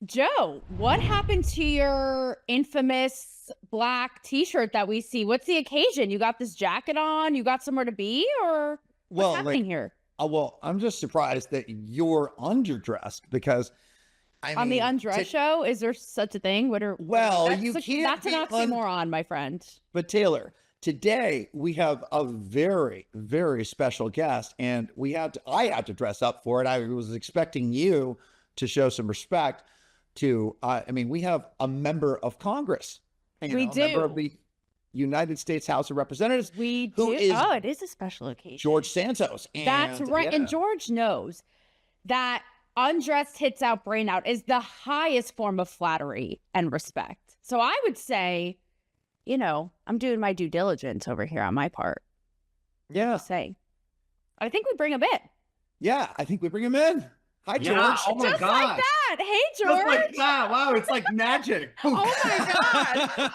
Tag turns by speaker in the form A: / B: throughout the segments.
A: Joe, what happened to your infamous black t-shirt that we see? What's the occasion? You got this jacket on? You got somewhere to be? Or what's happening here?
B: I'm just surprised that you're underdressed because,
A: On the Undressed show, is there such a thing?
B: You can't.
A: That's an oxymoron, my friend.
B: But Taylor, today we have a very, very special guest, and I had to dress up for it. I was expecting you to show some respect to. We have a member of Congress.
A: We do.
B: A member of the United States House of Representatives.
A: We do. It is a special occasion.
B: George Santos.
A: That's right. Yeah. And George knows that undressed hits out, brain out is the highest form of flattery and respect. So I would say, I'm doing my due diligence over here on my part.
B: Yeah.
A: I think we bring him in.
B: Yeah, I think we bring him in. Hi, George.
C: Yeah, oh my
A: God.
C: God.
A: Like that. Hey, George.
C: Just like that. Wow, it's like magic.
A: Oh my God.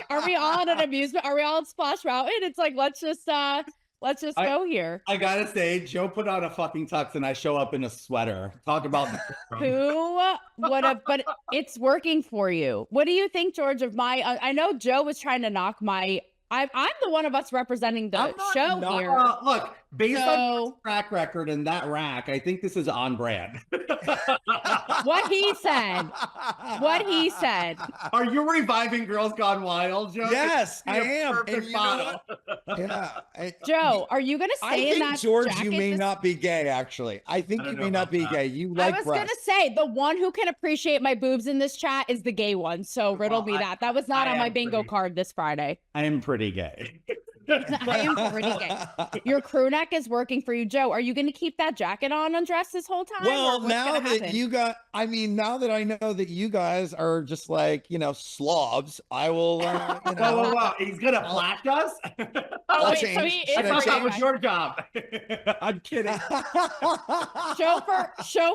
A: Are we all on an amusement? Are we all on Splash Mountain? It's like, let's just go here.
C: I gotta say, Joe put on a fucking tux and I show up in a sweater. Talk about
A: who would have, but it's working for you. What do you think, George, of I know Joe was trying to knock I'm the one of us representing the show here.
C: Look, based on track record and that rack, I think this is on brand.
A: What he said.
C: Are you reviving Girls Gone Wild, Joe?
B: Yes, I am.
C: Perfect model.
A: Joe, are you going to stay in that
B: George,
A: jacket?
B: You may not be gay, actually. I think you may not be gay. You like breasts.
A: I was going to say, the one who can appreciate my boobs in this chat is the gay one. So riddle me that. That was not on my bingo card this Friday.
C: I am pretty gay.
A: I am pretty gay. Your crew neck is working for you, Joe. Are you going to keep that jacket on undressed this whole time?
B: Well, now that I know that you guys are just like, slobs, I will,
C: Whoa. He's going to flash us?
A: I'll change. So he is
C: I thought that was your job. I'm kidding.
A: Show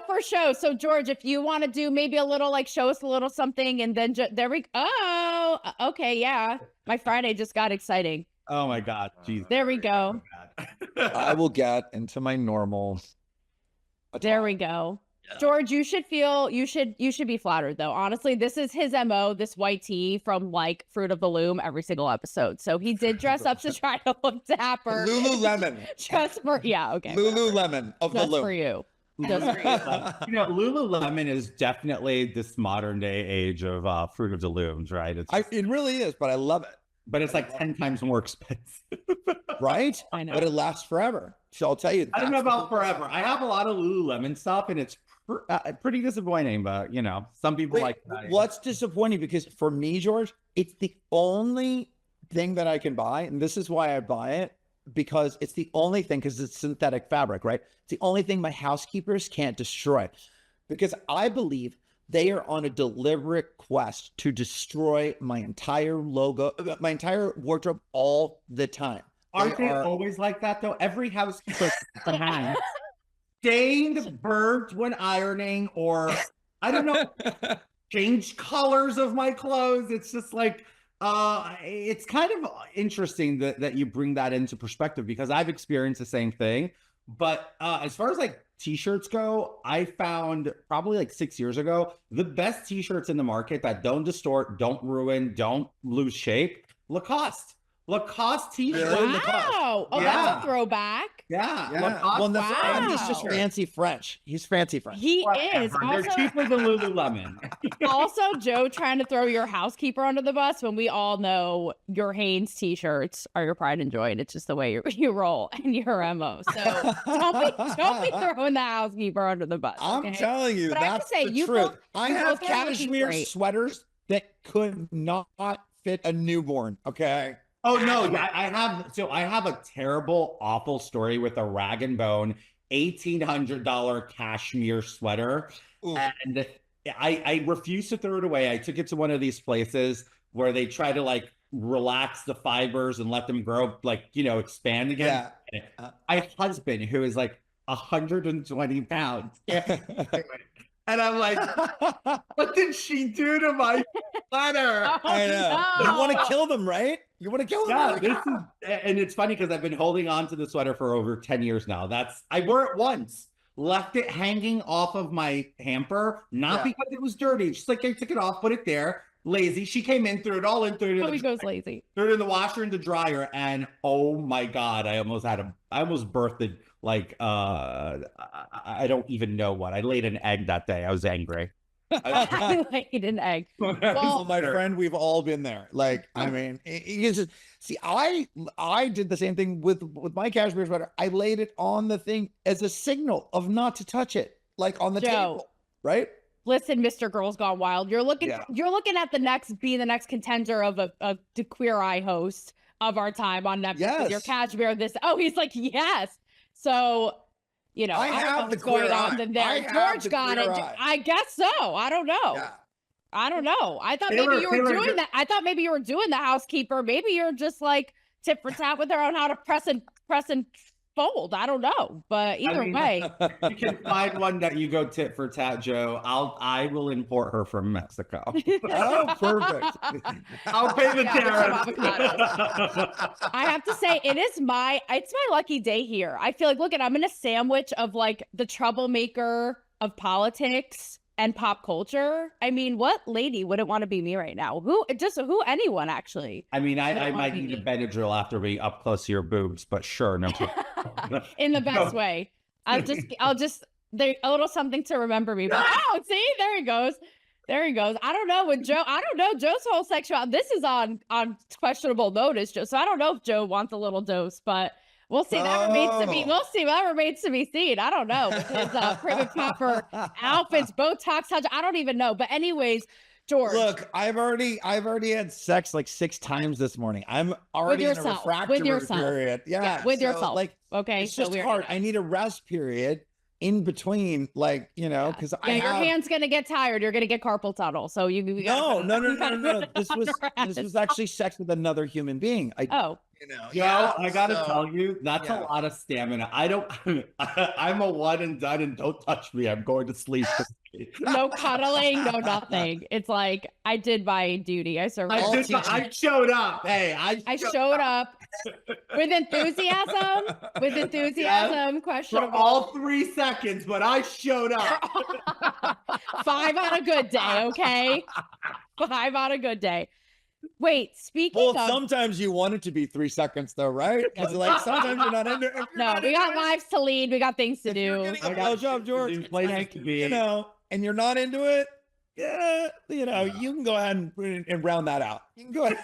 A: for show. So, George, if you want to do maybe a little, show us a little something, and then there we go. Oh, okay, yeah. My Friday just got exciting.
C: Oh my God. Jesus.
A: There we go.
B: I will get into my normal.
A: There we go. Yeah. George, you should be flattered though. Honestly, this is his MO, this white tee from Fruit of the Loom every single episode. So he did dress up to try to look dapper.
B: Lululemon. Lululemon of the Loom.
A: For you.
C: Lululemon is definitely this modern day age of Fruit of the Looms, right?
B: It really is, but I love it.
C: But it's like 10 times more expensive.
B: Right?
A: I know.
B: But it lasts forever. So I'll tell you.
C: I don't know about forever. I have a lot of Lululemon stuff and it's pretty disappointing, but some people like that.
B: What's disappointing? Because for me, George, it's the only thing that I can buy. And this is why I buy it, because it's the only thing, because it's synthetic fabric, right? It's the only thing my housekeepers can't destroy. Because I believe they are on a deliberate quest to destroy my entire logo, my entire wardrobe all the time.
C: Aren't they always like that, though? Every housekeeper stained, burnt when ironing, or, I don't know, changed colors of my clothes. It's just it's kind of interesting that you bring that into perspective, because I've experienced the same thing. But as far as t-shirts go, I found probably 6 years ago, the best t-shirts in the market that don't distort, don't ruin, don't lose shape, Lacoste t-shirt.
A: Wow. Oh, that's a throwback.
C: Yeah.
B: He's just fancy French. He's fancy French.
A: He is.
C: They're cheaper than Lululemon.
A: Also, Joe trying to throw your housekeeper under the bus when we all know your Hanes t-shirts are your pride and joy. And it's just the way you roll and your MO. So don't be throwing the housekeeper under the bus.
B: Okay? I'm telling you, but that's the truth. I have cashmere sweaters that could not fit a newborn. Okay.
C: Oh no, I have a terrible, awful story with a rag and bone $1,800 cashmere sweater. Ooh. And I refused to throw it away. I took it to one of these places where they try to relax the fibers and let them grow, expand again. Yeah. My husband, who is 120 pounds. And I'm like, what did she do to my sweater?
B: I know. No. You want to kill them, right? You want to kill them?
C: Yeah, and it's funny because I've been holding on to the sweater for over 10 years now. I wore it once. left it hanging off of my hamper, not because it was dirty. She's like, I took it off, put it there. Lazy. She came in, threw it all in, threw it
A: goes lazy.
C: Threw it in the washer and the dryer, and oh my God, I almost birthed like I don't even know what. I laid an egg that day. I was angry.
A: I laid an egg.
B: Well, my friend, we've all been there. Like, I mean, see, I did the same thing with my cashmere sweater. I laid it on the thing as a signal of not to touch it, like on the table, right?
A: Listen, Mr. Girls Gone Wild, you're looking at the next contender of a Queer Eye host of our time on Netflix.
B: Yes.
A: Your cashmere he's like, yes. So, you know,
B: I
A: don't
B: have
A: know
B: the
A: what's going
B: queer
A: on
B: eye.
A: there. George got it. I guess so. I don't know.
B: Yeah.
A: I don't know. I thought maybe you were doing that. I thought maybe you were doing the housekeeper. Maybe you're just like tit for tat with her on how to press and fold. I don't know, but either way,
C: you can find one that you go tit for tat, Joe. I will import her from Mexico.
B: Oh, perfect.
C: I'll pay the tariff.
A: I have to say, it's my lucky day here. I feel like, I'm in a sandwich of like the troublemaker of politics and pop culture. I mean, what lady wouldn't want to be me right now? Anyone actually.
C: I mean, I might need a Benadryl after being up close to your boobs, but sure, no problem.
A: In the best way. I'll just there a little something to remember me. But see, there he goes. I don't know with Joe. I don't know Joe's whole sexuality. This is on questionable notice, Joe. So I don't know if Joe wants a little dose, but we'll see. That remains to be seen. I don't know with his prim and proper outfits, Botox touch. I don't even know. But anyways, George.
B: Look, I've already had sex like 6 times this morning. I'm already in a refractory period. Yeah,
A: with yourself.
B: Like,
A: okay,
B: it's just hard. I need a rest period in between, like, you know, because
A: your hand's gonna get tired. You're gonna get carpal tunnel. So you
B: no. This was actually sex with another human being. I
C: gotta tell you, that's a lot of stamina. I'm a one and done, and don't touch me. I'm going to sleep.
A: No cuddling, no nothing. It's like I did my duty. I survived.
C: I showed up. Hey, I
A: showed up with enthusiasm. Questionable.
C: For all 3 seconds, but I showed up.
A: 5 on a good day, okay? 5 on a good day. Wait, speaking of...
B: sometimes you want it to be 3 seconds, though, right? Because like sometimes you're not into it.
A: No, we got lives to lead. We got things to do.
B: I got job, George. And you're not into it. Yeah, you can go ahead and round that out. You can go ahead.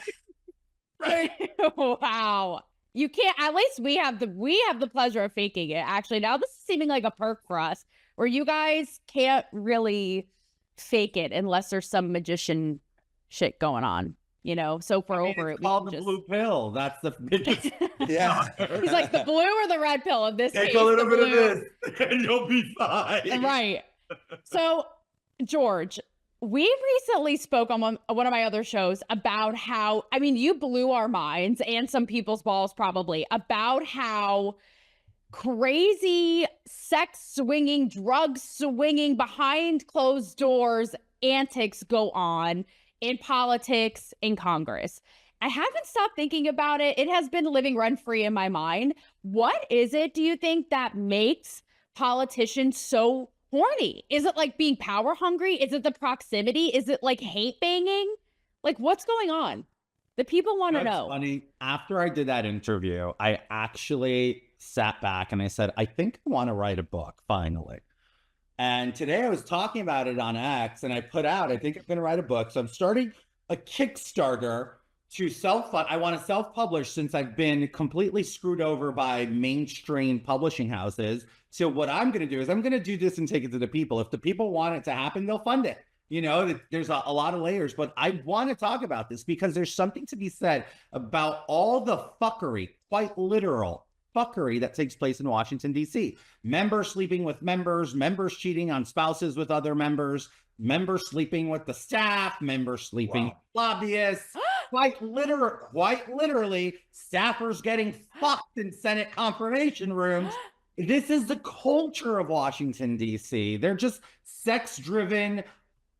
B: Right?
A: Wow. You can't. At least we have the pleasure of faking it. Actually, now this is seeming like a perk for us, where you guys can't really fake it unless there's some magician shit going on. You know, so for over
C: it's called the blue pill. That's the biggest.
B: Yeah.
A: He's like, the blue or the red pill of this.
C: Take a little bit of this, and you'll be fine.
A: Right. So, George, we recently spoke on one of my other shows about how, I mean, you blew our minds and some people's balls probably about how crazy sex swinging, drug swinging, behind closed doors antics go on in politics, in Congress. I haven't stopped thinking about it. It has been living rent-free in my mind. What is it, do you think, that makes politicians so horny? Is it like being power hungry? Is it the proximity? Is it like hate banging? Like, what's going on? The people want to know.
C: Funny. After I did that interview, I actually sat back and I said, I think I want to write a book finally. And today I was talking about it on X, and I put out, I think I'm going to write a book. So I'm starting a Kickstarter to self-fund. I want to self-publish since I've been completely screwed over by mainstream publishing houses. So what I'm going to do is I'm going to do this and take it to the people. If the people want it to happen, they'll fund it. You know, there's a lot of layers, but I want to talk about this because there's something to be said about all the fuckery, quite literal fuckery that takes place in Washington, D.C. Members sleeping with members, members cheating on spouses with other members, members sleeping with the staff, members sleeping with lobbyists, quite literally, staffers getting fucked in Senate confirmation rooms. This is the culture of Washington, D.C. They're just sex-driven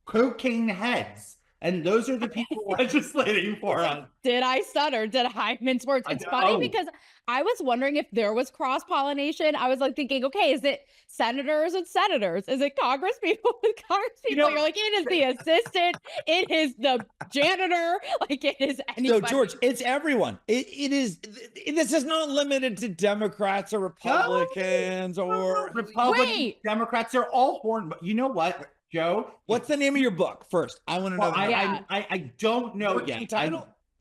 C: cocaine heads. And those are the people legislating for us.
A: Did I stutter? Did I mince words? It's funny because I was wondering if there was cross-pollination. I was like thinking, okay, is it senators and senators? Is it Congress people with Congress people? You're like, it is the assistant, it is the janitor, like it is anybody.
B: So George, it's everyone. It is. This is not limited to Democrats or Republicans or
C: Republicans, Democrats. They're all horn. But you know what, Joe?
B: What's the name of your book first? I want to know.
C: I don't know yet.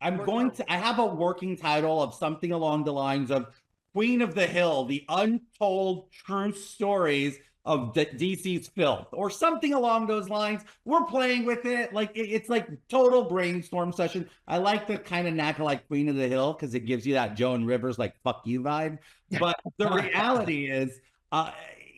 C: I'm going to. I have a working title of something along the lines of "Queen of the Hill: The Untold True Stories of DC's Filth," or something along those lines. We're playing with it. Like it's like total brainstorm session. I like the kind of knack of like Queen of the Hill because it gives you that Joan Rivers like "fuck you" vibe. But the reality is,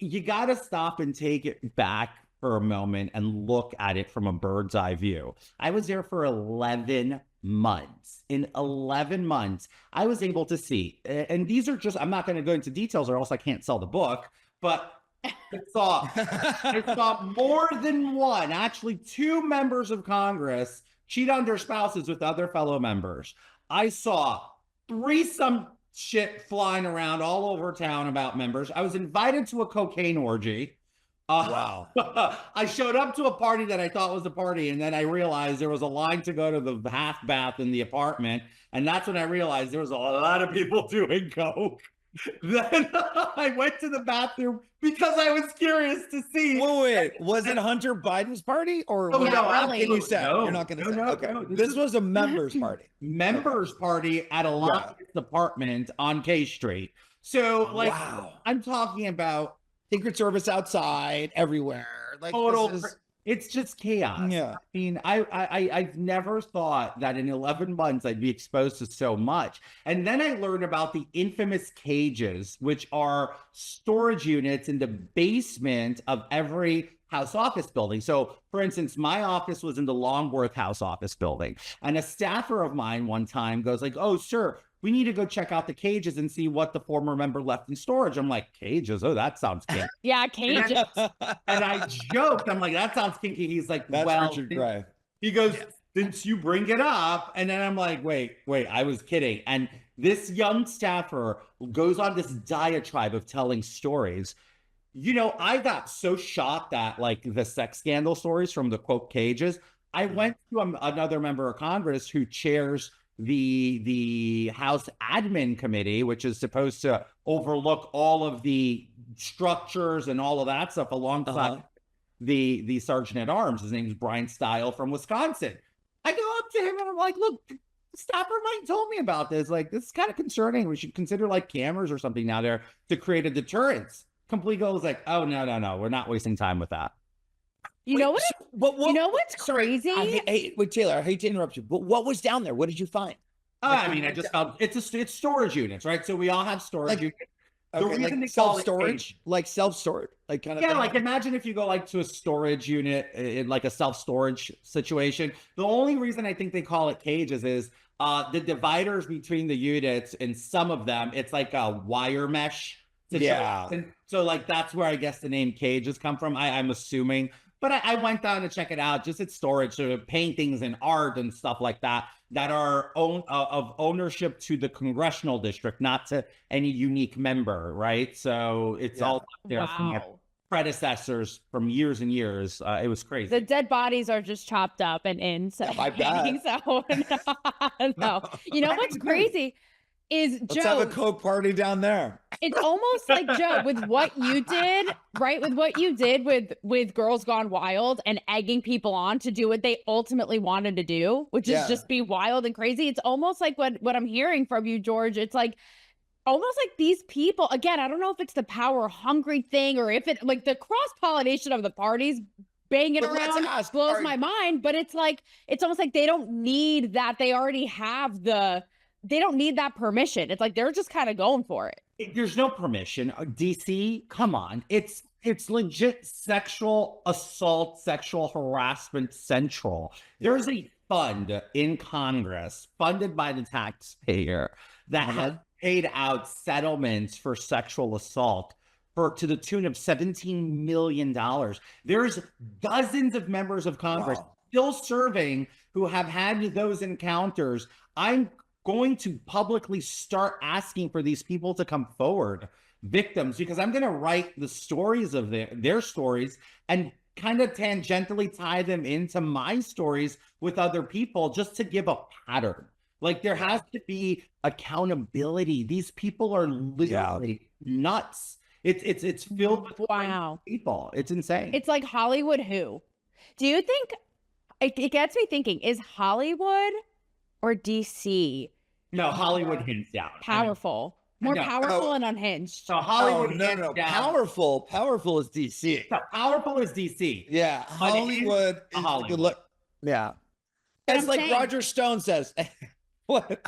C: you got to stop and take it back for a moment and look at it from a bird's eye view. I was there for 11 months. In 11 months, I was able to see, and these are just, I'm not going to go into details or else I can't sell the book, but I saw more than one, actually 2 members of Congress cheat on their spouses with other fellow members. I saw threesome shit flying around all over town about members. I was invited to a cocaine orgy.
B: Wow.
C: I showed up to a party that I thought was a party, and then I realized there was a line to go to the half bath in the apartment, and that's when I realized there was a lot of people doing coke. Then I went to the bathroom because I was curious to see.
B: Wait, was it Hunter Biden's party or
C: no,
A: really?
B: Can you say?
C: No,
B: You're not going to say.
C: no,
B: Okay,
C: no,
B: this was a members party.
C: Members party at a lobbyist apartment on K Street. So, like,
B: wow.
C: I'm talking about
B: Secret Service outside, everywhere. Like
C: total. It's just chaos.
B: Yeah.
C: I mean, I've never thought that in 11 months I'd be exposed to so much. And then I learned about the infamous cages, which are storage units in the basement of every house office building. So, for instance, my office was in the Longworth house office building. And a staffer of mine one time goes like, "Oh, sir, we need to go check out the cages and see what the former member left in storage." I'm like, cages? Oh, that sounds kinky.
A: Yeah, cages.
C: And I joked. I'm like, that sounds kinky. He's like,
B: that's
C: well,
B: Richard Gray.
C: He goes, since you bring it up. And then I'm like, wait, I was kidding. And this young staffer goes on this diatribe of telling stories. You know, I got so shocked at like the sex scandal stories from the quote cages. I went to another member of Congress who chairs the House Admin Committee, which is supposed to overlook all of the structures and all of that stuff alongside the Sergeant at Arms. His name is Brian Stile from Wisconsin. I go up to him and I'm like, "Look, Staffer Mike told me about this. Like, this is kind of concerning. We should consider like cameras or something now there to create a deterrence." Complete goal is like, "Oh, no. We're not wasting time with that."
A: You know what? You know what's crazy?
B: Wait, Taylor, I hate to interrupt you, but what was down there? What did you find?
C: I mean, I just found it's storage units, right? So we all have storage units.
B: Okay, like self-storage, like self-storage, like kind of thing.
C: Like imagine if you go like to a storage unit in like a self-storage situation. The only reason I think they call it cages is the dividers between the units, and some of them, it's like a wire mesh situation.
B: Yeah.
C: So like that's where I guess the name cages come from. I'm assuming. But I went down to check it out. Just it's storage, so paintings and art and stuff like that are of ownership to the congressional district, not to any unique member, right? So it's all there from predecessors from years and years. It was crazy.
A: The dead bodies are just chopped up and in. So,
B: I bet.
A: No. You know what's crazy? Is Joe,
B: let's have a Coke party down there.
A: It's almost like, Joe, with what you did, right? With what you did with Girls Gone Wild and egging people on to do what they ultimately wanted to do, which is just be wild and crazy. It's almost like what I'm hearing from you, George. It's like almost like these people, again, I don't know if it's the power hungry thing or if it like the cross-pollination of the parties banging around blows my mind, but it's like, it's almost like they don't need that. They already have they don't need that permission. It's like they're just kind of going for it.
C: There's no permission. DC, come on. It's legit sexual assault, sexual harassment central. There's a fund in Congress funded by the taxpayer that has paid out settlements for sexual assault to the tune of $17 million. There's dozens of members of Congress still serving, who have had those encounters, I'm going to publicly start asking for these people to come forward, victims, because I'm going to write the stories of their stories and kind of tangentially tie them into my stories with other people, just to give a pattern. Like, there has to be accountability. These people are literally nuts. It's filled with people. It's insane.
A: It's like Hollywood who? Do you think, it gets me thinking, is Hollywood or DC?
C: No, Hollywood hands down.
A: Powerful. More powerful and unhinged.
C: So Hollywood
B: no. Powerful is DC.
C: No, powerful is DC.
B: Yeah. Hollywood is Hollywood. Yeah. It's like saying, Roger Stone says. What?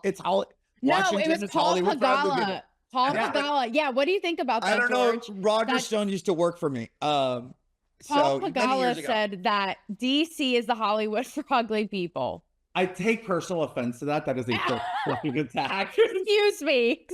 B: It's Hollywood.
A: No, it was Paul Pagala. Paul Pagala. Yeah. What do you think about that?
B: I don't know. Roger Stone used to work for me.
A: Paul Pagala said that DC is the Hollywood for ugly people.
C: I take personal offense to that. That is a fucking attack.
A: Excuse me.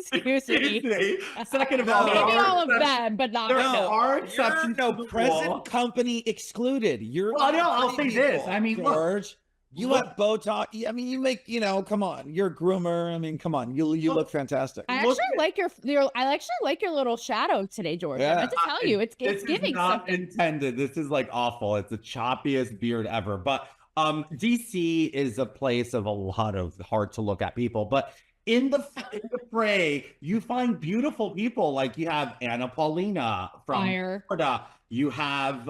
C: Second of all,
A: maybe all of them, but not.
C: There are exceptions.
B: No, present company excluded.
C: I'll say this. I mean,
B: George, you have Botox. I mean, you make, come on. You're a groomer. I mean, come on. You look fantastic.
A: I actually like your little shadow today, George. I meant to tell you, it's giving.
C: Is not
A: something.
C: Intended. This is like awful. It's the choppiest beard ever, but. DC is a place of a lot of hard to look at people, but in the fray, you find beautiful people. Like, you have Anna Paulina from Florida. You have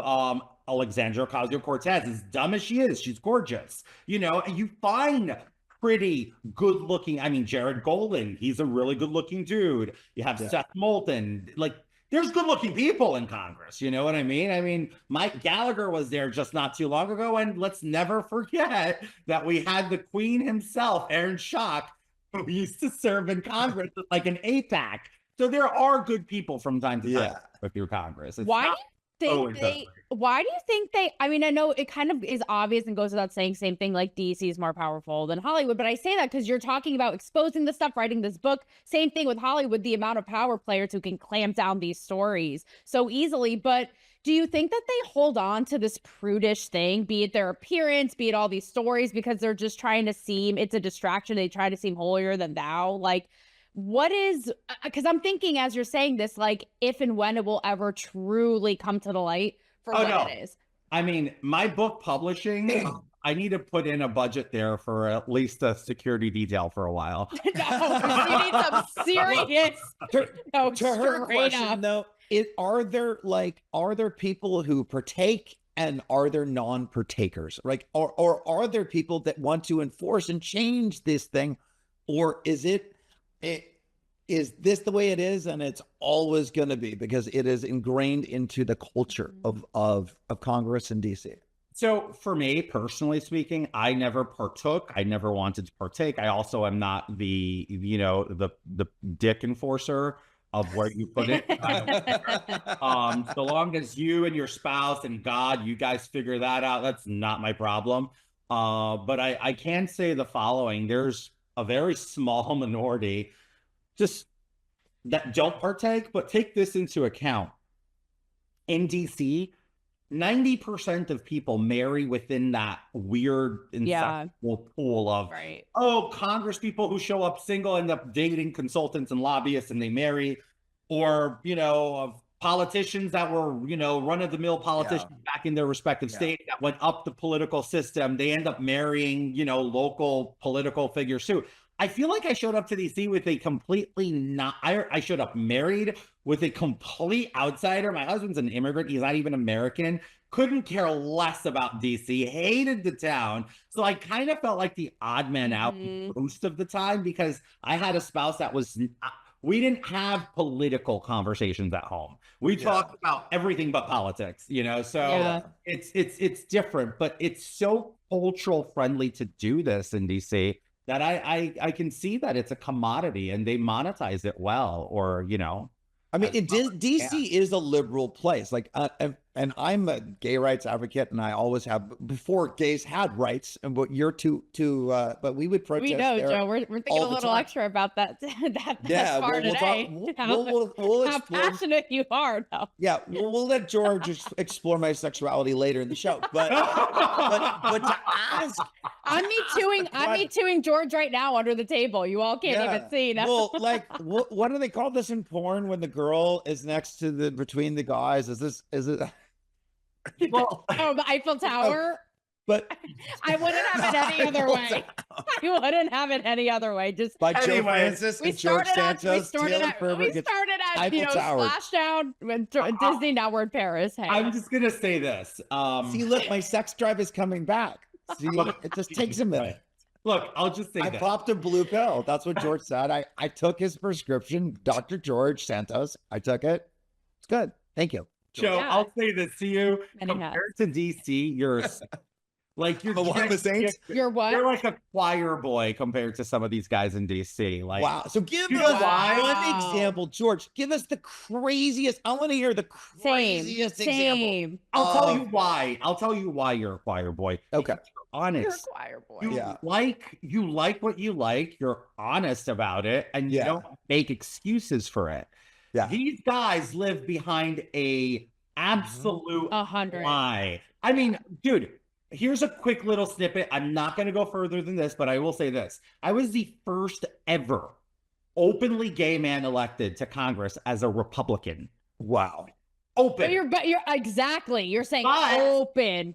C: Alexandra Ocasio-Cortez. As dumb as she is, she's gorgeous. And you find pretty good looking. I mean, Jared Golden, he's a really good looking dude. You have Seth Moulton. Like, there's good-looking people in Congress. You know what I mean? I mean, Mike Gallagher was there just not too long ago, and let's never forget that we had the Queen himself, Aaron Schock, who used to serve in Congress like an APAC. So there are good people from time to time with your Congress.
A: Why do you think they, I mean, I know it kind of is obvious and goes without saying, same thing, like DC is more powerful than Hollywood, but I say that because you're talking about exposing the stuff, writing this book. Same thing with Hollywood, the amount of power players who can clamp down these stories so easily. But do you think that they hold on to this prudish thing, be it their appearance, be it all these stories, because they're just trying to seem, it's a distraction, they try to seem holier than thou? Like, what is, because I'm thinking as you're saying this, like, if and when it will ever truly come to the light for what it is.
C: I mean, my book publishing, I need to put in a budget there for at least a security detail for a while.
A: No, you need some serious.
B: To her question, though, are there people who partake and are there non-partakers? Like, or are there people that want to enforce and change this thing, or is is this the way it is and it's always going to be because it is ingrained into the culture of Congress and DC?
C: So for me, personally speaking, I never partook. I never wanted to partake. I also am not the dick enforcer of where you put it. So long as you and your spouse and God, you guys figure that out, that's not my problem. But I can say the following. There's a very small minority just that don't partake, but take this into account. In DC, 90% of people marry within that weird incestual pool of, Congress people who show up single end up dating consultants and lobbyists and they marry, or, of politicians that were, run-of-the-mill politicians back in their respective states that went up the political system. They end up marrying, local political figures too. I feel like I showed up to DC with a completely I showed up married with a complete outsider. My husband's an immigrant. He's not even American. Couldn't care less about DC. Hated the town. So I kind of felt like the odd man out most of the time because I had a spouse that was, we didn't have political conversations at home. We talked about everything but politics, so it's different, but it's so cultural friendly to do this in DC that I can see that it's a commodity and they monetize it well, or,
B: I mean, DC is a liberal place. Like, And I'm a gay rights advocate, and I always have before gays had rights. And but you're but we would protest.
A: We know,
B: there
A: Joe. We're thinking
B: all
A: a
B: the
A: little
B: time.
A: extra about that that
B: Yeah,
A: part
B: we'll talk.
A: today.
B: We'll
A: How
B: explore.
A: passionate you are, though.
B: Yeah, we'll let George explore my sexuality later in the show. But to ask,
A: I'm me tooing George right now under the table. You all can't even see. No.
B: Well, like what do they call this in porn when the girl is next to between the guys? Is it?
C: Well,
A: Oh, the Eiffel Tower.
B: But
A: I wouldn't have it any other way. I wouldn't have it any other way. Just
B: by Joe
C: Anyway,
B: Francis and George Santos, Taylor Ferber gets Eiffel Tower.
A: Splashdown with Disney. Now we're in Paris. Hey.
C: I'm just gonna say this.
B: See, look, my sex drive is coming back. See, it just takes a minute.
C: Look, I'll just say
B: I
C: this.
B: popped a blue pill. That's what George said. I took his prescription, Dr. George Santos. I took it. It's good. Thank you.
C: Joe,
A: Yeah.
C: I'll say this to you.
A: Many
C: Compared to DC, you're like you're
B: The one with Saints?
A: You're what?
C: You're like a choir boy compared to some of these guys in DC. Like,
B: Wow. So give
C: You
B: us
C: know why?
B: one example, George. Give us the craziest. I want to hear the craziest example.
A: Same.
C: I'll tell you why. I'll tell you why you're a choir boy.
B: Okay.
C: You're honest.
A: You're a choir boy.
C: You
B: Yeah.
C: like what you like. You're honest about it, and you
B: Yeah.
C: don't make excuses for it.
B: Yeah.
C: These guys live behind a absolute
A: 100.
C: lie. I mean, dude, here's a quick little snippet. I'm not going to go further than this, but I will say this. I was the first ever openly gay man elected to Congress as a Republican.
B: Wow.
C: Open.
A: But you're exactly. You're saying
C: But-
A: open.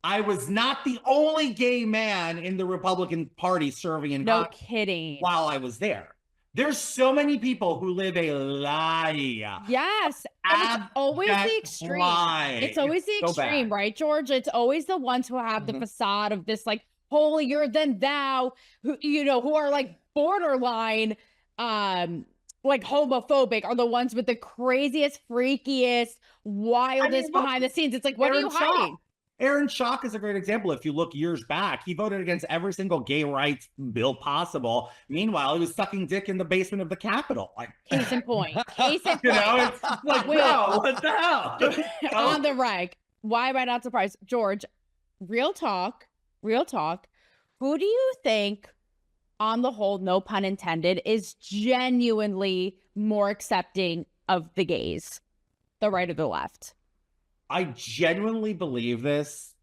C: I was not the only gay man in the Republican Party serving in
A: No
C: Congress
A: kidding.
C: while I was there. There's so many people who live a lie.
A: Yes. And it's always the extreme.
C: Lie.
A: It's always the
C: so bad.
A: extreme, right, George? It's always the ones who have the facade of this like holier than thou, who are like borderline like homophobic, are the ones with the craziest, freakiest, wildest
C: look,
A: behind the scenes. It's like, what are you
C: Aaron Schock.
A: hiding?
C: Aaron Schock is a great example. If you look years back, he voted against every single gay rights bill possible. Meanwhile, he was sucking dick in the basement of the Capitol. Like,
A: Case in point. Case in point.
C: you know, it's like,
A: Wait.
C: no, what the hell?
A: On the reg. Why am I not surprised? George, real talk. Who do you think, on the whole, no pun intended, is genuinely more accepting of the gays? The right or the left?
C: I genuinely believe this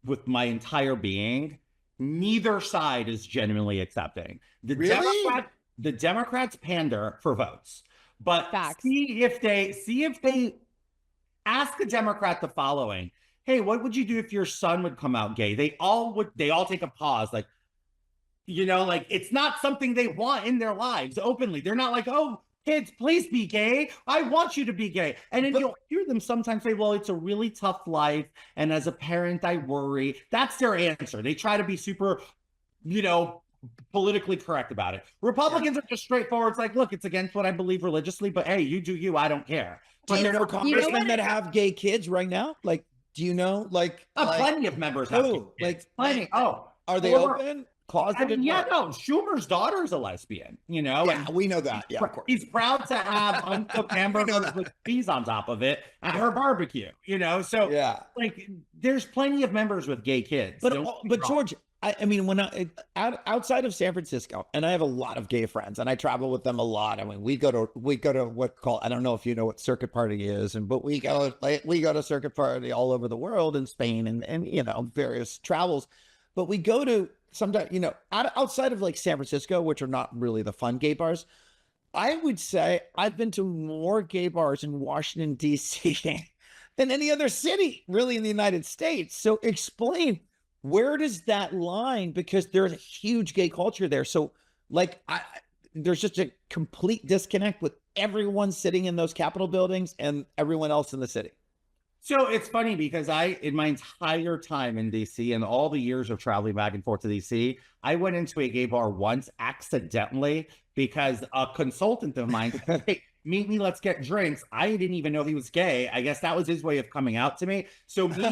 C: with my entire being. Neither side is genuinely accepting. The Democrats pander for votes, but
A: Facts.
C: see if they ask a Democrat the following: hey, what would you do if your son would come out gay? They all take a pause, like, like it's not something they want in their lives openly. They're not like, oh, kids, please be gay. I want you to be gay. And then you'll hear them sometimes say, well, it's a really tough life. And as a parent, I worry. That's their answer. They try to be super, politically correct about it. Republicans are just straightforward. It's like, look, it's against what I believe religiously, but hey, you do you. I don't care.
B: Do you know congressmen that have gay kids right now? Like, do you know,
C: plenty of members have gay kids.
B: Like,
C: plenty. Oh,
B: are they open? Closeted?
C: Schumer's daughter's a lesbian,
B: Yeah,
C: and
B: we know that. Yeah, of course.
C: he's proud to have uncooked hamburgers with cheese on top of it at her barbecue, so
B: Yeah.
C: like there's plenty of members with gay kids.
B: But George, I mean, when outside of San Francisco, and I have a lot of gay friends, and I travel with them a lot. I mean, we go to I don't know if you know what Circuit Party is, but we go to Circuit Party all over the world, in Spain and various travels. But we go to sometimes, outside of like San Francisco, which are not really the fun gay bars. I would say I've been to more gay bars in Washington, D.C. than any other city really in the United States. So explain, where does that line? Because there's a huge gay culture there. So like, there's just a complete disconnect with everyone sitting in those Capitol buildings and everyone else in the city.
C: So it's funny because in my entire time in DC and all the years of traveling back and forth to DC, I went into a gay bar once accidentally because a consultant of mine said, hey, meet me, let's get drinks. I didn't even know he was gay. I guess that was his way of coming out to me. So me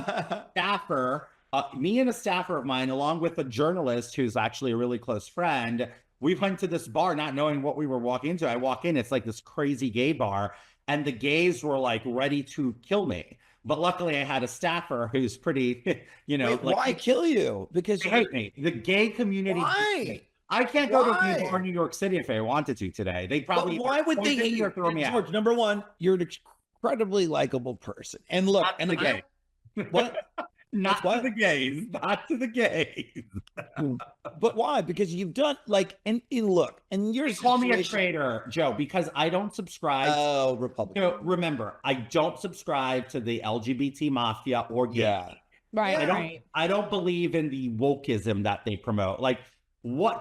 C: and a staffer of mine, along with a journalist who's actually a really close friend, we went to this bar not knowing what we were walking into. I walk in, it's like this crazy gay bar, and the gays were like ready to kill me. But luckily, I had a staffer who's pretty,
B: Wait, why kill you? Because
C: they hate me. The gay community.
B: Why?
C: I can't go to
B: Why?
C: a bar in New York City if I wanted to today. They probably.
B: But why would they hate you?
C: or throw me
B: George,
C: out?
B: number one, you're an incredibly likable person. And look,
C: Not
B: and
C: to the
B: again, what?
C: Not
B: what?
C: to the gays. Not to the gays.
B: But why? Because you've done and look, and you're
C: They call me a traitor, Joe, because I don't subscribe.
B: Oh, Republican.
C: So remember, I don't subscribe to the LGBT mafia or gay.
B: Yeah.
A: Right.
C: I don't believe in the wokeism that they promote. Like,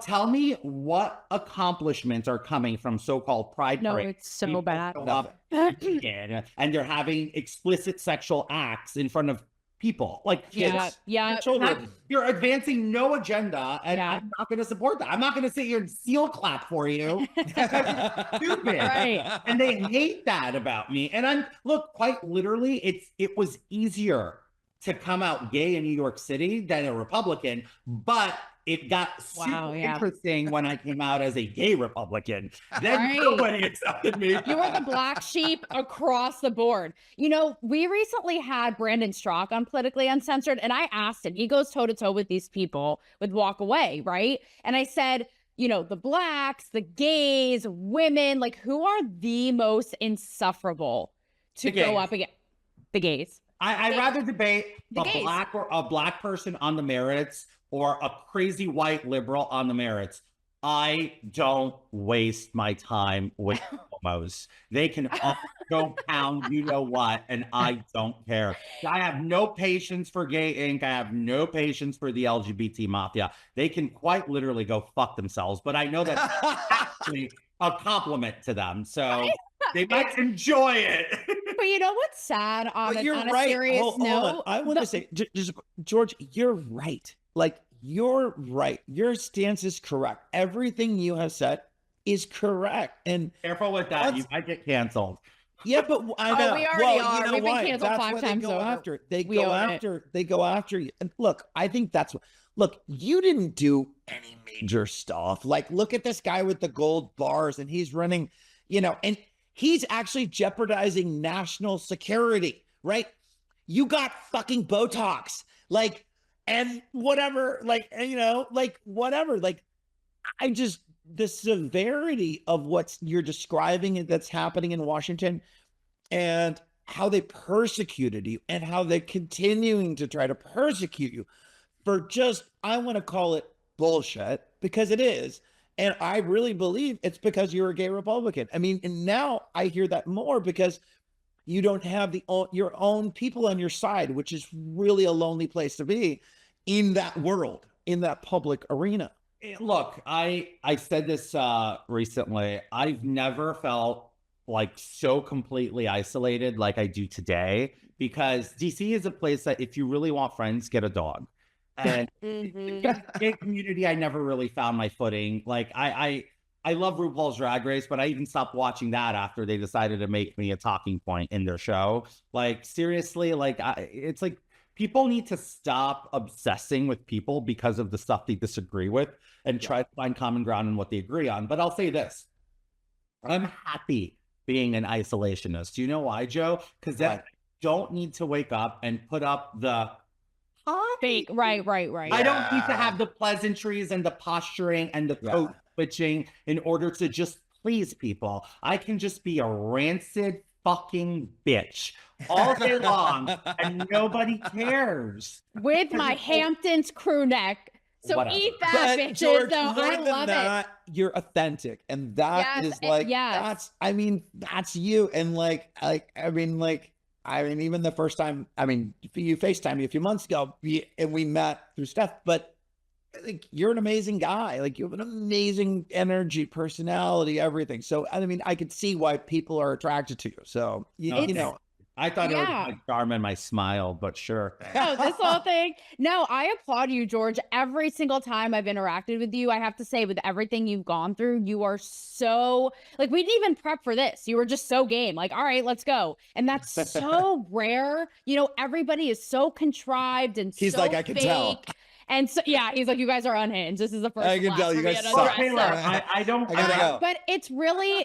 C: tell me what accomplishments are coming from so-called pride
A: No,
C: parades.
A: it's so
C: People
A: bad.
C: show up and they're having explicit sexual acts in front of people, like kids, children. You're advancing no agenda, and I'm not going to support that. I'm not going to sit here and seal clap for you. Stupid,
A: Right?
C: And they hate that about me. And quite literally, it was easier to come out gay in New York City than a Republican, but it got super interesting when I came out as a gay Republican. Then nobody accepted me.
A: You were the black sheep across the board. We recently had Brandon Strauch on Politically Uncensored, and I asked him, he goes toe to toe with these people with Walk Away, right? And I said, the blacks, the gays, women, like who are the most insufferable to go up against? The gays.
C: I'd rather debate a black person on the merits or a crazy white liberal on the merits. I don't waste my time with homos. They can go pound you know what, and I don't care. I have no patience for Gay Inc. I have no patience for the LGBT mafia. They can quite literally go fuck themselves, but I know that's actually a compliment to them. So they might enjoy it.
A: But you know what's sad on a serious note?
B: Hold on. I want to say, George, you're right. Like, you're right. Your stance is correct. Everything you have said is correct. And
C: careful with that. You might get canceled.
B: Yeah, but I know.
A: We already are.
B: You know
A: We've been
B: what?
A: canceled
B: That's
A: 5 times
B: over. They
A: over.
B: go after you. And look, I think that's what. Look, you didn't do any major stuff. Like, look at this guy with the gold bars, and he's running, and he's actually jeopardizing national security, right? You got fucking Botox, and whatever, whatever. The severity of what you're describing that's happening in Washington and how they persecuted you and how they're continuing to try to persecute you for just, I want to call it bullshit, because it is. And I really believe it's because you're a gay Republican. I mean, and now I hear that more because you don't have your own people on your side, which is really a lonely place to be in that world, in that public arena.
C: Look, I said this recently. I've never felt like so completely isolated like I do today, because DC is a place that if you really want friends, get a dog. And the gay community, I never really found my footing. Like I love RuPaul's Drag Race, but I even stopped watching that after they decided to make me a talking point in their show. Like, seriously, it's like people need to stop obsessing with people because of the stuff they disagree with and try to find common ground in what they agree on. But I'll say this. I'm happy being an isolationist. Do you know why, Joe? Because I don't need to wake up and put up the
A: fake. Right.
C: I don't need to have the pleasantries and the posturing and the coat switching in order to just please people. I can just be a rancid fucking bitch all day long and nobody cares.
A: With my Hamptons crew neck. So whatever. Eat that, bitches.
B: George,
A: I love it.
B: You're authentic, and that is that's you. And even the first time, you FaceTimed me a few months ago, and we met through stuff, but I think you're an amazing guy. Like, you have an amazing energy, personality, everything. So, I could see why people are attracted to you. So, you know.
C: I thought it was my charm and my smile, but sure.
A: No, this whole thing. No, I applaud you, George. Every single time I've interacted with you, I have to say, with everything you've gone through, you are so, we didn't even prep for this. You were just so game. Like, all right, let's go. And that's so rare. Everybody is so contrived and
B: he's
A: so
B: like, I can
A: fake.
B: tell.
A: And so, he's like, you guys are unhinged. This is the first.
B: I can tell you guys suck.
C: I don't.
B: I gotta go.
A: But it's really,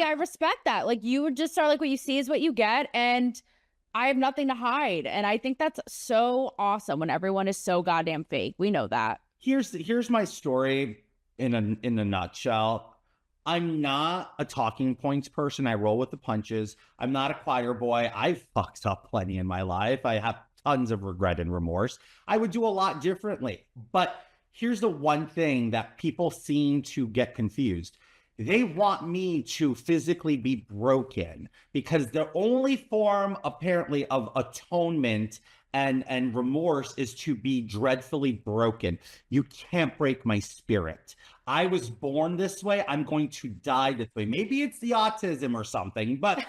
A: I respect that. Like, you just are like, what you see is what you get. And I have nothing to hide. And I think that's so awesome when everyone is so goddamn fake. We know that.
C: Here's my story in a nutshell. I'm not a talking points person. I roll with the punches. I'm not a choir boy. I've fucked up plenty in my life. I have tons of regret and remorse. I would do a lot differently. But here's the one thing that people seem to get confused. They want me to physically be broken because the only form, apparently, of atonement and remorse is to be dreadfully broken. You can't break my spirit. I was born this way. I'm going to die this way. Maybe it's the autism or something, but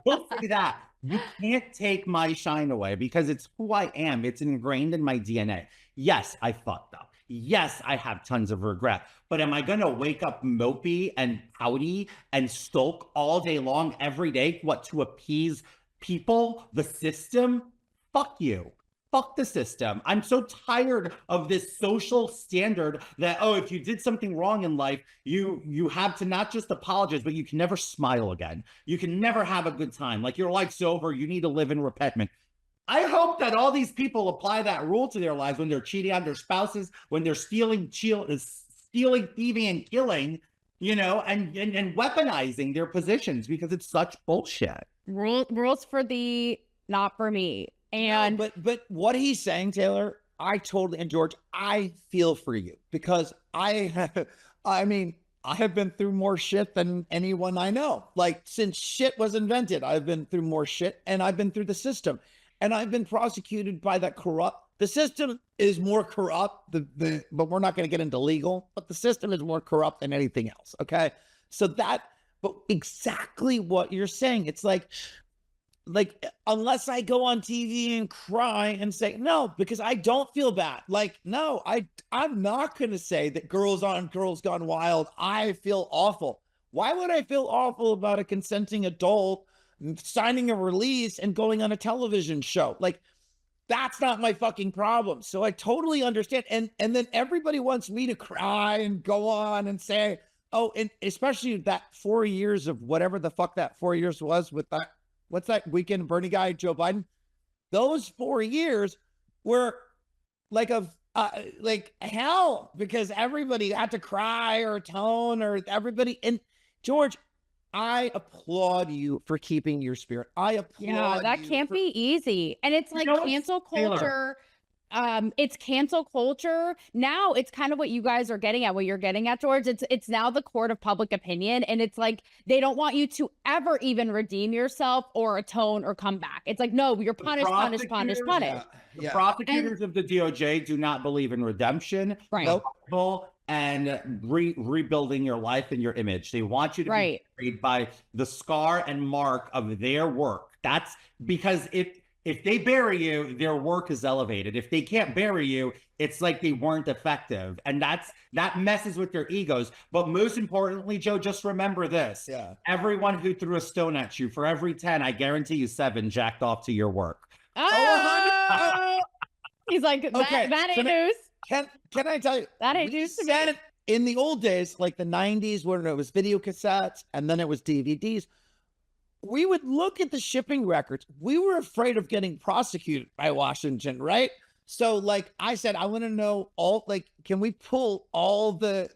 C: we'll say that. You can't take my shine away because it's who I am. It's ingrained in my DNA. Yes, I fucked up. Yes, I have tons of regret. But am I going to wake up mopey and pouty and sulk all day long every day, to appease people, the system? Fuck you. Fuck the system. I'm so tired of this social standard that, oh, if you did something wrong in life, you have to not just apologize, but you can never smile again. You can never have a good time. Like your life's over. You need to live in repentment. I hope that all these people apply that rule to their lives when they're cheating on their spouses, when they're stealing, thieving, and killing, and weaponizing their positions because it's such bullshit.
A: Rules for thee, not for me. And
B: no, but what he's saying, Taylor, and George, I feel for you because I have been through more shit than anyone I know. Like since shit was invented, I've been through more shit, and I've been through the system, and I've been prosecuted by that corrupt. The system is more corrupt, but we're not going to get into legal. But the system is more corrupt than anything else. Okay, but exactly what you're saying, it's like unless I go on TV and cry and say no because I don't feel bad, like no, I'm not going to say that Girls Gone Wild I feel awful. Why would I feel awful about a consenting adult signing a release and going on a television show? Like that's not my fucking problem. So I totally understand. And then everybody wants me to cry and go on and say, oh, and especially that 4 years of whatever the fuck that 4 years was with that. What's that weekend Bernie guy, Joe Biden? Those 4 years were like hell because everybody had to cry or atone or everybody. And George, I applaud you for keeping your spirit.
A: Yeah, that can't be easy. And it's like cancel culture. It's cancel culture. Now it's kind of what you guys are getting at, what you're getting at, George. It's now the court of public opinion. And it's like, they don't want you to ever even redeem yourself or atone or come back. It's like, no, you're punished.
C: The prosecutors of the DOJ do not believe in redemption.
A: Right.
C: And rebuilding your life and your image. They want you to be buried by the scar and mark of their work. That's because if they bury you, their work is elevated. If they can't bury you, it's like they weren't effective. And that messes with their egos. But most importantly, Joe, just remember this. Yeah. Everyone who threw a stone at you, for every 10, I guarantee you 7 jacked off to your work.
A: Oh, he's like, that ain't news.
B: Can I tell you?
A: That ain't news to me.
B: In the old days, like the 90s, when it was video cassettes and then it was DVDs, we would look at the shipping records. We were afraid of getting prosecuted by Washington, right? So like I said, I want to know can we pull all the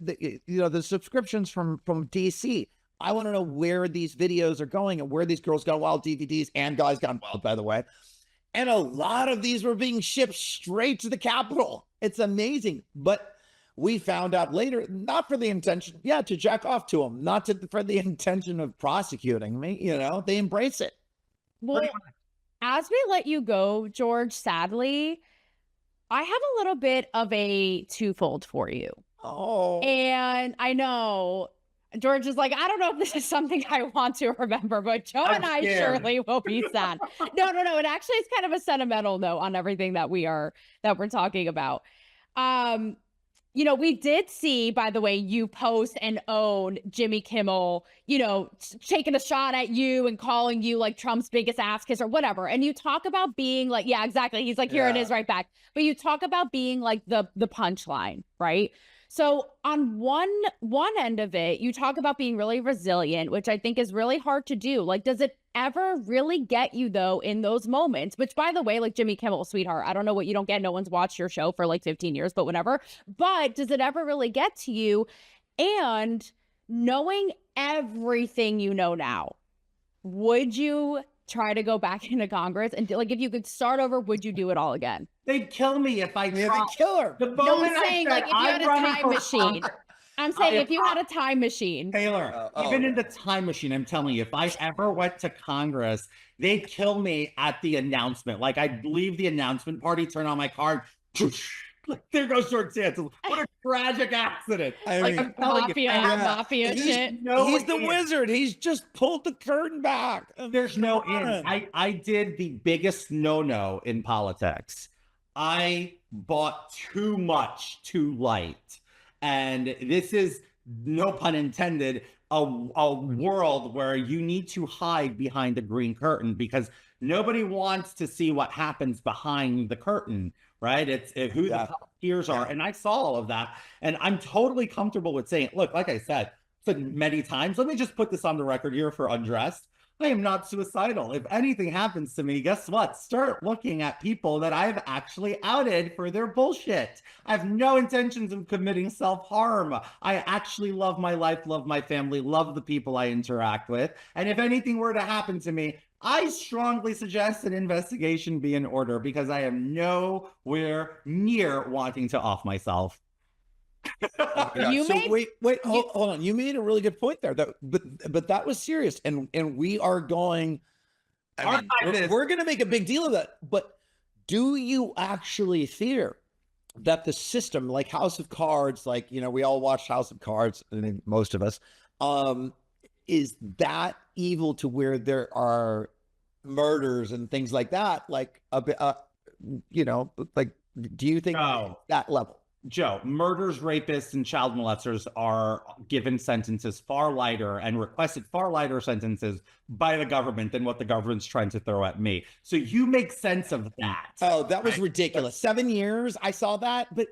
B: subscriptions from DC? I want to know where these videos are going and where these Girls Gone Wild DVDs and Guys Gone Wild, by the way. And a lot of these were being shipped straight to the Capitol. It's amazing. But we found out later, not for the intention, to jack off to them, not for the intention of prosecuting me. They embrace it.
A: Well, as we let you go, George, sadly, I have a little bit of a twofold for you.
B: Oh.
A: And I know George is like, I don't know if this is something I want to remember, but Joe and I surely will be sad. No. It actually is kind of a sentimental note on everything that we're talking about. We did see, by the way, you post and own Jimmy Kimmel, taking a shot at you and calling you like Trump's biggest ass kiss or whatever. And you talk about being like, yeah, exactly. He's like, here it is right back. But you talk about being like the punchline, right? So on one end of it, you talk about being really resilient, which I think is really hard to do. Like, does it ever really get you though in those moments? Which, by the way, like Jimmy Kimmel, sweetheart, I don't know what you don't get. No one's watched your show for like 15 years, but whatever. But does it ever really get to you? And knowing everything you know now, would you try to go back into Congress and like if you could start over, would you do it all again?
C: They'd kill me if I tried.
B: Killer.
C: The
A: No,
C: moment
A: I'm
C: I
A: saying
C: said,
A: like if you had a
C: "I'm running
A: time
C: for
A: machine.
C: Congress,"
A: I'm saying
C: if
A: if you had a time machine.
C: Taylor,
B: Oh,
C: even
B: yeah.
C: in the time machine, I'm telling you, if I ever went to Congress, they'd kill me at the announcement. Like I'd leave the announcement party, turn on my card, like, there goes George Santos. What a tragic accident.
B: I
C: Like,
B: mean,
C: I'm telling you,
A: Mafia,
C: and
A: mafia
B: He's-
A: shit.
C: no
B: He's the
C: end.
B: wizard. He's just pulled the curtain back.
C: There's no
B: Come
C: end.
B: on.
C: I did the biggest no-no in politics. I bought too much too light. And this is, no pun intended, a world where you need to hide behind the green curtain because nobody wants to see what happens behind the curtain, right? It's who the peers are. And I saw all of that. And I'm totally comfortable with saying, look, like I said many times, let me just put this on the record here for Undressed. I am not suicidal. If anything happens to me, guess what? Start looking at people that I've actually outed for their bullshit. I have no intentions of committing self-harm. I actually love my life, love my family, love the people I interact with. And if anything were to happen to me, I strongly suggest an investigation be in order because I am nowhere near wanting to off myself.
A: You
B: so
A: made-
B: wait, hold on. You made a really good point there. But that was serious, and we are going. I mean, we're going to make a big deal of that. But do you actually fear that the system, like House of Cards, like we all watched House of Cards, I mean, most of us, is that evil to where there are murders and things like that? Like a bit, like do you think that level?
C: Joe, murders, rapists, and child molesters are given sentences far lighter and requested far lighter sentences by the government than what the government's trying to throw at me. So you make sense of that.
B: Oh, that was ridiculous. 7 years. I saw that. But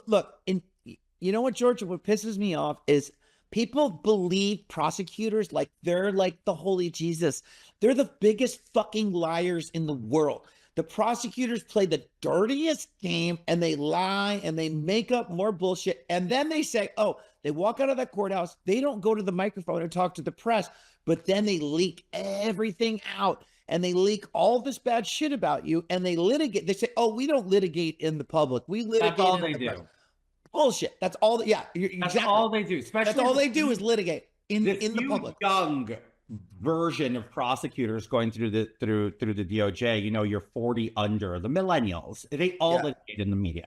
B: look, you know what, George, what pisses me off is people believe prosecutors like they're like the holy Jesus. They're the biggest fucking liars in the world. The prosecutors play the dirtiest game and they lie and they make up more bullshit. And then they say, oh, they walk out of that courthouse. They don't go to the microphone and talk to the press, but then they leak everything out and they leak all this bad shit about you and they litigate. They say, oh, we don't litigate in the public. We litigate.
C: That's all
B: in
C: they
B: the
C: do.
B: press. Bullshit. That's all. Yeah,
C: That's
B: exactly.
C: all they do. Especially
B: That's all they do is litigate in the public.
C: Young version of prosecutors going through the DOJ, you're 40 under, the millennials, they all litigate in the media.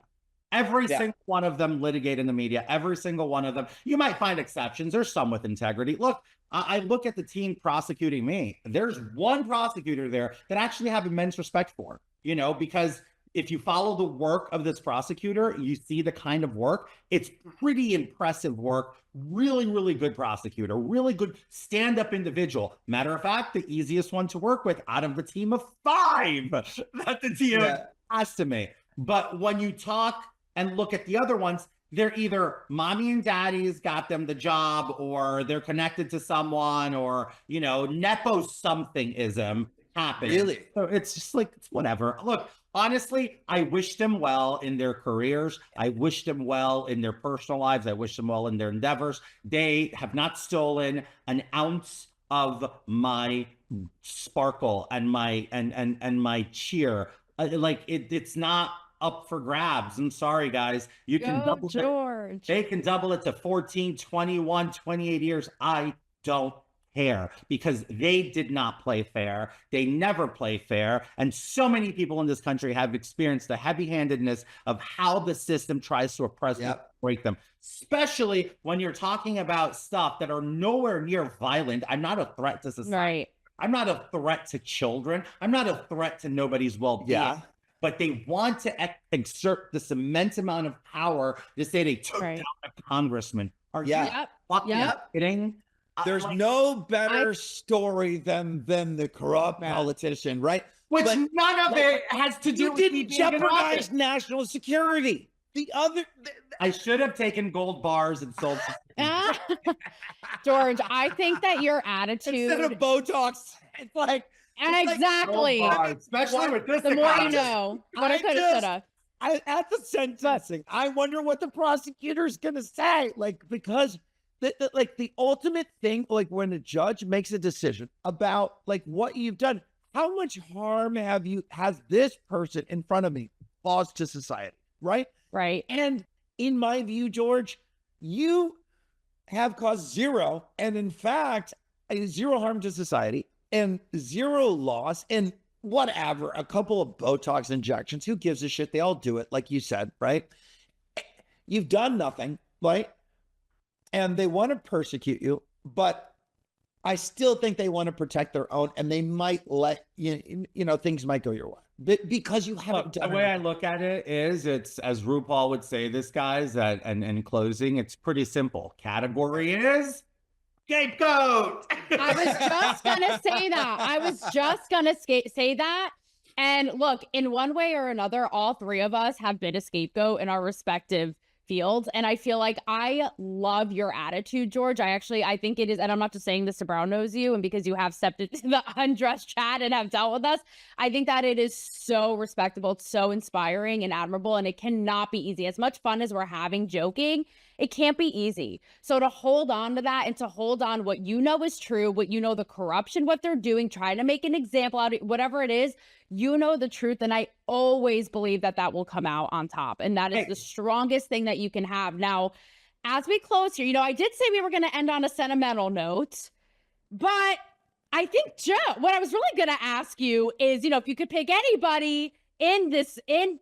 C: Every single one of them litigate in the media. Every single one of them. You might find exceptions. There's some with integrity. Look, I look at the team prosecuting me. There's one prosecutor there that I actually have immense respect for, because if you follow the work of this prosecutor, you see the kind of work. It's pretty impressive work. Really, really good prosecutor. Really good stand-up individual. Matter of fact, the easiest one to work with out of the team of 5 that the team has to me. But when you talk and look at the other ones, they're either mommy and daddy's got them the job, or they're connected to someone, or, nepo something-ism happening.
B: Really?
C: So it's just like, it's whatever. Look, honestly, I wish them well in their careers. I wish them well in their personal lives. I wish them well in their endeavors. They have not stolen an ounce of my sparkle and my and my cheer. It's not up for grabs. I'm sorry, guys. You can double
A: George.
C: They can double it to 14, 21, 28 years. I don't care because they did not play fair. They never play fair. And so many people in this country have experienced the heavy-handedness of how the system tries to oppress them, break them, especially when you're talking about stuff that are nowhere near violent. I'm not a threat to society.
A: Right.
C: I'm not a threat to children. I'm not a threat to nobody's well-being.
B: Yeah.
C: But they want to exert this immense amount of power to say they took down a congressman. Are you fucking kidding?
B: There's no better story than the corrupt politician, right?
C: Which none of it has to do with
B: you didn't jeopardize national security. the other.
C: I should have taken gold bars and sold.
A: George, I think that your attitude
B: Instead of Botox, it's like
A: exactly.
C: Gold bars, especially with this.
A: The more you
C: economy.
A: know. What I could have, should have.
B: At the sentencing, I wonder what the prosecutor's gonna say. Like, because the ultimate thing, like when a judge makes a decision about like what you've done, how much harm has this person in front of me caused to society, right?
A: Right.
B: And in my view, George, you have caused zero, and in fact, zero harm to society and zero loss and whatever, a couple of Botox injections. Who gives a shit? They all do it, like you said, right? You've done nothing, right? And they want to persecute you, but I still think they want to protect their own, and they might let you know, things might go your way because you haven't done
C: the way
B: anything.
C: I look at it is, it's as RuPaul would say this, guys, that and in closing, it's pretty simple. Category is scapegoat.
A: I was just gonna say that. I was just gonna say that. And look, in one way or another, all three of us have been a scapegoat in our respective fields. And I feel like I love your attitude, George. I think it is, and I'm not just saying this to brown nose you and because you have stepped into the Undressed chat and have dealt with us. I think that it is so respectable, it's so inspiring and admirable, and it cannot be easy. As much fun as we're having joking, it can't be easy. So to hold on to that and to hold on what you know is true, what you know, the corruption, what they're doing, trying to make an example out of whatever it is, you know the truth. And I always believe that that will come out on top. And that is the strongest thing that you can have. Now, as we close here, you know, I did say we were going to end on a sentimental note, but I think, Joe, what I was really going to ask you is, you know, if you could pick anybody in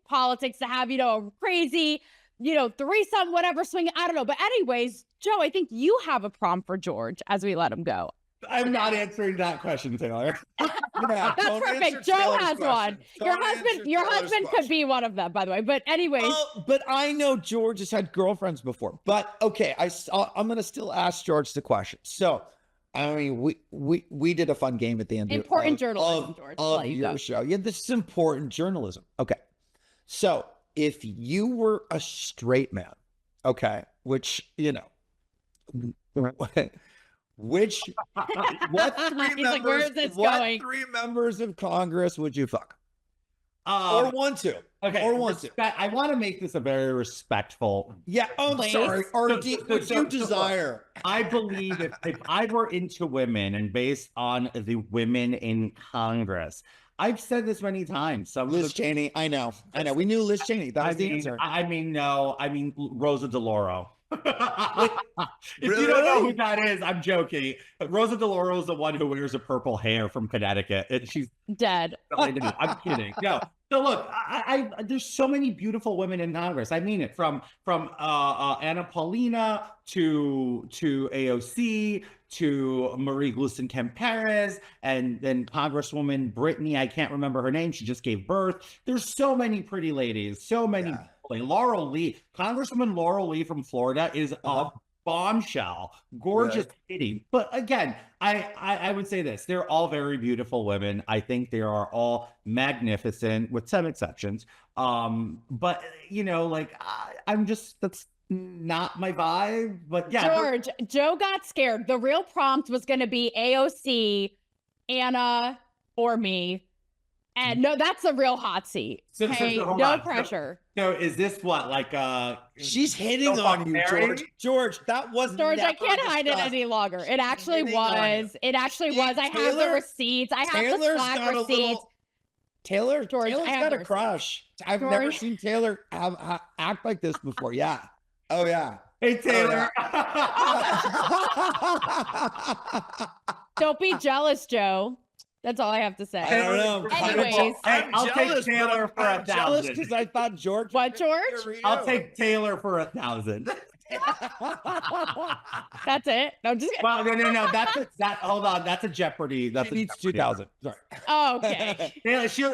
A: politics to have, you know, a crazy, you know, threesome, whatever swing, I don't know. But anyways, Joe, I think you have a prompt for George as we let him go.
C: I'm not answering that question, Taylor.
B: Yeah,
A: That's perfect. Joe has one. Your husband could be one of them, by the way. But anyways.
B: But I know George has had girlfriends before. But okay, I'm going to still ask George the question. So, I mean, we did a fun game at the end
A: important journalism, George.
B: Of your show. Yeah, this is important journalism. Okay. So, if you were a straight man, okay, which, you know, what three members of Congress would you fuck? Or want to?
C: Okay.
B: Or want to?
C: I want to make this a very respectful.
B: Yeah. Oh, I'm sorry. Or would you desire?
C: I believe if I were into women and based on the women in Congress, I've said this many times.
B: Liz Cheney. I know. We knew Liz Cheney. That was the answer.
C: No. I mean, Rosa DeLauro. If
B: Really?
C: you don't know who that is, I'm joking. Rosa DeLauro is the one who wears a purple hair from Connecticut. And she's
A: dead.
C: I'm kidding. No. So look, there's so many beautiful women in Congress. I mean it, from Anna Paulina to AOC to Marie Glueson-Kemp-Perez, and then Congresswoman Brittany, I can't remember her name. She just gave birth. There's so many pretty ladies, so many.
B: Yeah.
C: Laurel Lee, Congresswoman Laurel Lee from Florida is a bombshell, gorgeous kitty. But again, I would say this: they're all very beautiful women. I think they are all magnificent, with some exceptions. But you know, like I'm just that's not my vibe. But yeah,
A: George, Joe got scared. The real prompt was going to be AOC, Anna, or me. And no, that's a real hot seat. Okay, no pressure.
C: So is this what, like
B: she's hitting on you, George. George, that wasn't
A: George, I can't hide it any longer. It actually was. It actually was. I have the receipts. I have the Slack receipts.
B: Taylor's got a crush. I've
A: George.
B: never seen Taylor act like this before. Yeah. Oh yeah.
C: Hey Taylor.
A: Don't be jealous, Joe. That's all I have to say.
B: I don't know.
A: Anyways,
C: I'll take Taylor for 1,000.
B: Because I thought George.
A: What, George?
C: I'll take Taylor for 1,000.
A: That's it. No, just kidding.
C: Well, no. Hold on. That's a Jeopardy. That's
B: It needs 2,000. Sorry.
A: Oh, okay.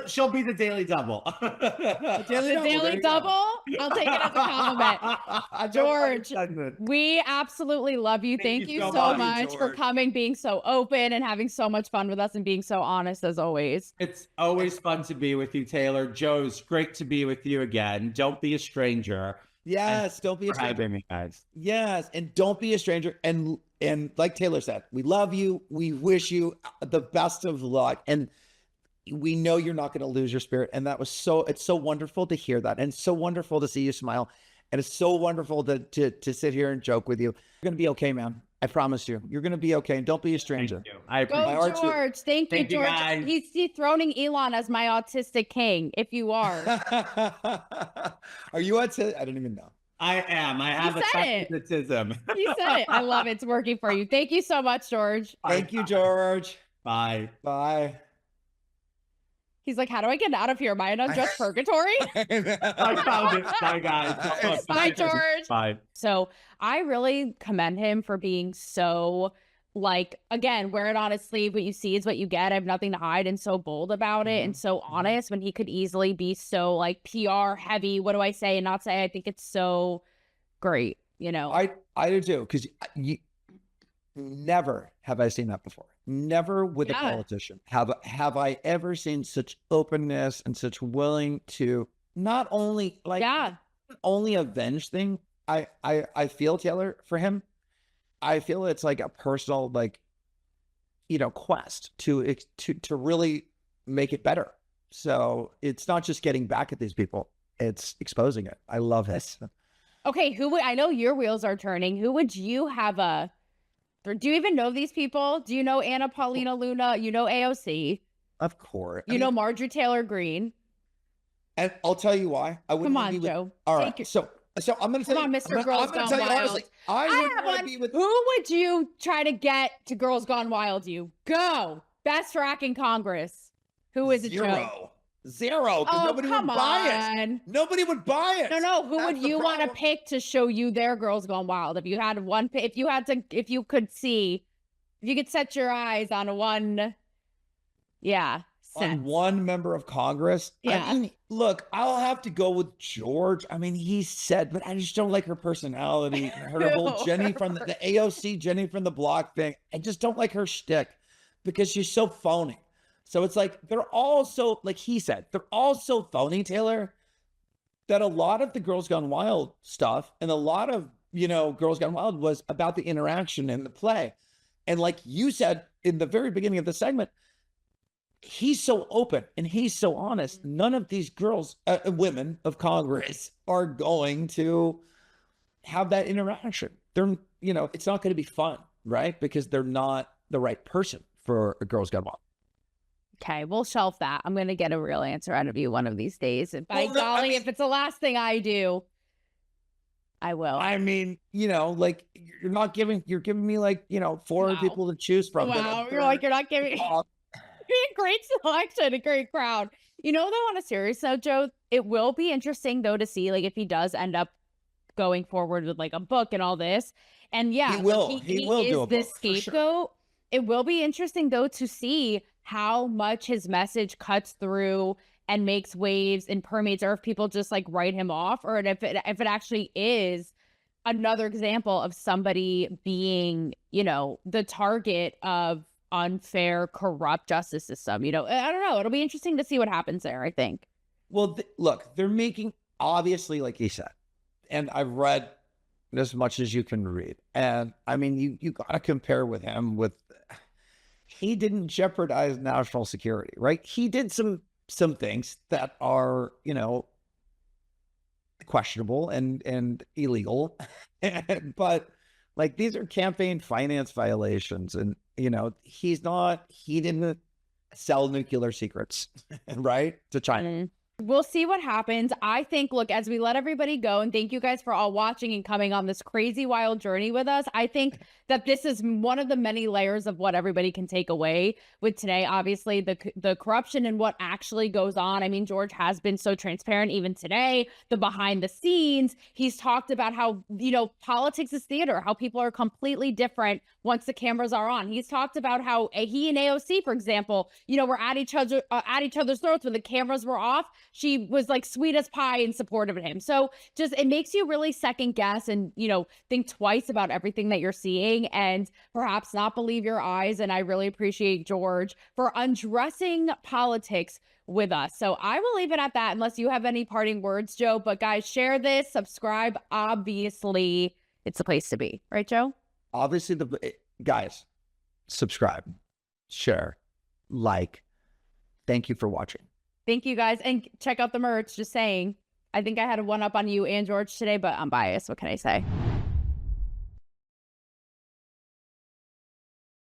C: She'll be the Daily Double.
A: The
B: There
A: Daily
B: you
A: Double.
B: go.
A: I'll take it as a compliment. George, we absolutely love you. Thank you so much for
B: George.
A: coming, being so open, and having so much fun with us, and being so honest as always.
C: It's always fun to be with you, Taylor. Joe's great to be with you again. Don't be a stranger.
B: Yes, don't be a
C: For
B: stranger.
C: having me, guys.
B: Yes, and don't be a stranger. And like Taylor said, we love you. We wish you the best of luck. And we know you're not going to lose your spirit. And it's so wonderful to hear that. And it's so wonderful to see you smile. And it's so wonderful to sit here and joke with you. You're going to be okay, man. I promise you. You're going to be okay. And don't be a stranger.
C: Thank you. I appreciate
A: Go,
B: heart too.
A: George. Thank you,
C: Thank you,
A: George.
C: guys.
A: He's dethroning Elon as my autistic king, if you are.
B: Are you I don't even know.
C: I am. I have a
A: said it.
C: autism.
A: You said it. I love it. It's working for you. Thank you so much, George.
B: Thank you, George.
C: Bye.
B: Bye.
A: He's like, how do I get out of here? Am I in undressed purgatory?
C: I found it. Bye, guys.
A: Bye, George.
C: Bye.
A: So I really commend him for being so, like, again, wear it on his sleeve. What you see is what you get. I have nothing to hide, and so bold about it and so honest when he could easily be so, like, PR heavy. What do I say and not say? I think it's so great, you know?
B: I do too, because never have I seen that before. Never with a politician have I ever seen such openness and such willing to not only only avenge thing. I feel, Taylor, for him, I feel it's like a personal, like, quest to really make it better. So it's not just getting back at these people, it's exposing it. I love it.
A: Okay, I know your wheels are turning. Who would you have do you even know these people? Do you know Anna Paulina Luna? You know AOC?
B: Of course.
A: You know Marjorie Taylor Greene?
B: And I'll tell you why. I wouldn't
A: Come on,
B: be with,
A: Joe.
B: all right. So I'm going to tell
A: Come on,
B: you.
A: Mr. Girls Gone
B: tell you
A: Wild.
B: honestly, I
A: I
B: wouldn't
A: have
B: want to
A: one.
B: be with.
A: Who would you try to get to Girls Gone Wild? You go. Best rack in Congress. Who is it, Joe?
B: Zero. Because
A: Oh,
B: nobody
A: come
B: would buy it.
A: on.
B: Nobody would buy it.
A: No. Who
B: That's
A: would
B: the
A: you want to
B: problem.
A: pick to show you their Girls Gone Wild? If you had one, if you could set your eyes on one,
B: On one member of Congress.
A: Yeah.
B: I mean, look, I'll have to go with George. I mean, he said, but I just don't like her personality. Her whole Jenny from the AOC, Jenny from the Block thing. I just don't like her shtick because she's so phony. So it's like, they're all so, like he said, they're all so phony, Taylor, that a lot of the Girls Gone Wild stuff and a lot of, Girls Gone Wild was about the interaction and the play. And like you said in the very beginning of the segment, he's so open and he's so honest. None of these women of Congress are going to have that interaction. They're, it's not going to be fun, right? Because they're not the right person for a Girls Gone Wild.
A: Okay, we'll shelf that. I'm going to get a real answer out of you one of these days. And by
B: Well, no,
A: golly,
B: I mean-
A: if it's the last thing I do, I will.
B: I mean, like you're giving me like, 4
A: Wow.
B: people to choose from.
A: Wow, you're not giving me a great selection, a great crowd. Though, on a serious note, Joe, it will be interesting though to see like if he does end up going forward with like a book and all this. And yeah,
B: He will.
A: like,
B: He will
A: is
B: do a
A: this
B: book, for sure.
A: scapegoat. It will be interesting though to see how much his message cuts through and makes waves and permeates, or if people just like write him off, or if it actually is another example of somebody being, the target of unfair, corrupt justice system. I don't know. It'll be interesting to see what happens there, I think.
B: Well, look, they're making, obviously, like he said, and I've read as much as you can read. And I mean, you got to compare with him he didn't jeopardize national security, right? He did some things that are, questionable and illegal, but like these are campaign finance violations. And, he didn't sell nuclear secrets, right, to China.
A: We'll see what happens. I think, look, as we let everybody go, and thank you guys for all watching and coming on this crazy wild journey with us. I think that this is one of the many layers of what everybody can take away with today. Obviously, the corruption and what actually goes on. I mean, George has been so transparent even today, the behind the scenes. He's talked about how, you know, politics is theater, how people are completely different once the cameras are on. He's talked about how he and AOC, for example, you know, were at each other's throats when the cameras were off. She was like sweet as pie in support of him. So just, it makes you really second guess and, you know, think twice about everything that you're seeing and perhaps not believe your eyes. And I really appreciate George for undressing politics with us. So I will leave it at that unless you have any parting words, Joe. But guys, share this, subscribe. Obviously, it's the place to be. Right, Joe?
B: Obviously, guys, subscribe, share, like. Thank you for watching.
A: Thank you, guys. And check out the merch. Just saying. I think I had a one up on you and George today, but I'm biased. What can I say?